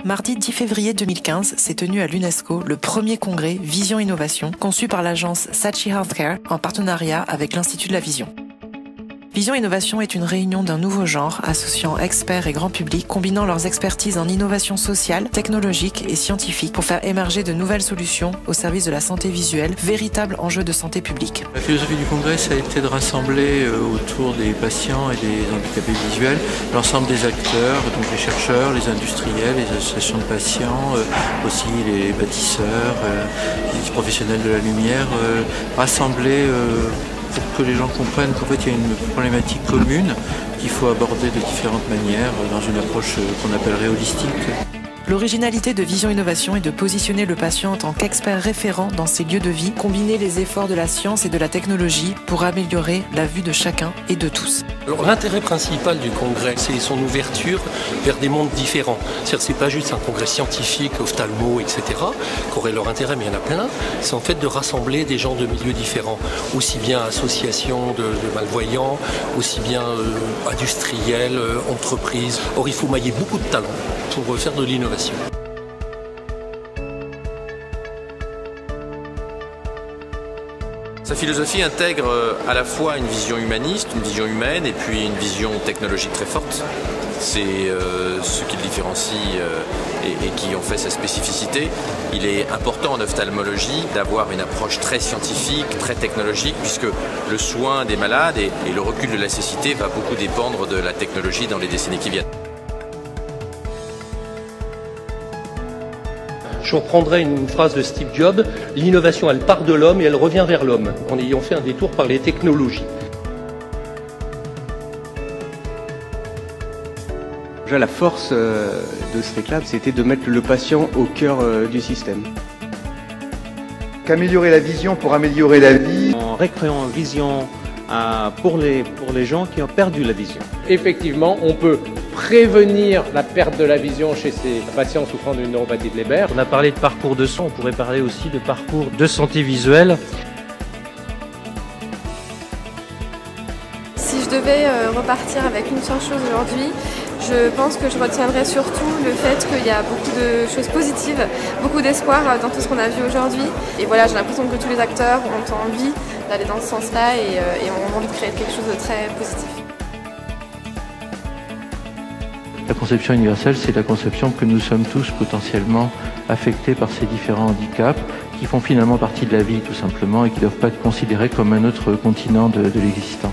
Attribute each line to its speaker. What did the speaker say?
Speaker 1: Mardi 10 février 2015 s'est tenu à l'UNESCO le premier congrès Vision Innovation conçu par l'agence Saatchi Healthcare en partenariat avec l'Institut de la Vision. Vision Innovation est une réunion d'un nouveau genre associant experts et grand public combinant leurs expertises en innovation sociale, technologique et scientifique pour faire émerger de nouvelles solutions au service de la santé visuelle, véritable enjeu de santé publique.
Speaker 2: La philosophie du congrès, ça a été de rassembler autour des patients et des handicapés visuels l'ensemble des acteurs, donc les chercheurs, les industriels, les associations de patients, aussi les bâtisseurs, les professionnels de la lumière, rassembler pour que les gens comprennent qu'en fait il y a une problématique commune qu'il faut aborder de différentes manières dans une approche qu'on appellerait holistique.
Speaker 1: L'originalité de Vision Innovation est de positionner le patient en tant qu'expert référent dans ses lieux de vie, combiner les efforts de la science et de la technologie pour améliorer la vue de chacun et de tous.
Speaker 3: Alors l'intérêt principal du congrès, c'est son ouverture vers des mondes différents. C'est-à-dire c'est pas juste un congrès scientifique, ophtalmo, etc., qui aurait leur intérêt, mais il y en a plein. C'est en fait de rassembler des gens de milieux différents, aussi bien associations de malvoyants, aussi bien industriels, entreprises. Or il faut mailler beaucoup de talents pour faire de l'innovation.
Speaker 4: Sa philosophie intègre à la fois une vision humaniste, une vision humaine et puis une vision technologique très forte. C'est ce qui le différencie et qui en fait sa spécificité. Il est important en ophtalmologie d'avoir une approche très scientifique, très technologique, puisque le soin des malades et le recul de la cécité va beaucoup dépendre de la technologie dans les décennies qui viennent.
Speaker 3: Je reprendrai une phrase de Steve Jobs, l'innovation elle part de l'homme et elle revient vers l'homme, en ayant fait un détour par les technologies.
Speaker 5: Déjà la force de ce réclame, c'était de mettre le patient au cœur du système.
Speaker 6: Qu'améliorer la vision pour améliorer la vie.
Speaker 7: En recréant une vision pour les gens qui ont perdu la vision.
Speaker 8: Effectivement, on peut prévenir la perte de la vision chez ces patients souffrant d'une neuropathie de Leber.
Speaker 7: On a parlé de parcours de soins, on pourrait parler aussi de parcours de santé visuelle.
Speaker 9: Si je devais repartir avec une seule chose aujourd'hui, je pense que je retiendrai surtout le fait qu'il y a beaucoup de choses positives, beaucoup d'espoir dans tout ce qu'on a vu aujourd'hui. Et voilà, j'ai l'impression que tous les acteurs ont envie d'aller dans ce sens-là et ont envie de créer quelque chose de très positif.
Speaker 2: La conception universelle, c'est la conception que nous sommes tous potentiellement affectés par ces différents handicaps qui font finalement partie de la vie tout simplement et qui ne doivent pas être considérés comme un autre continent de l'existence.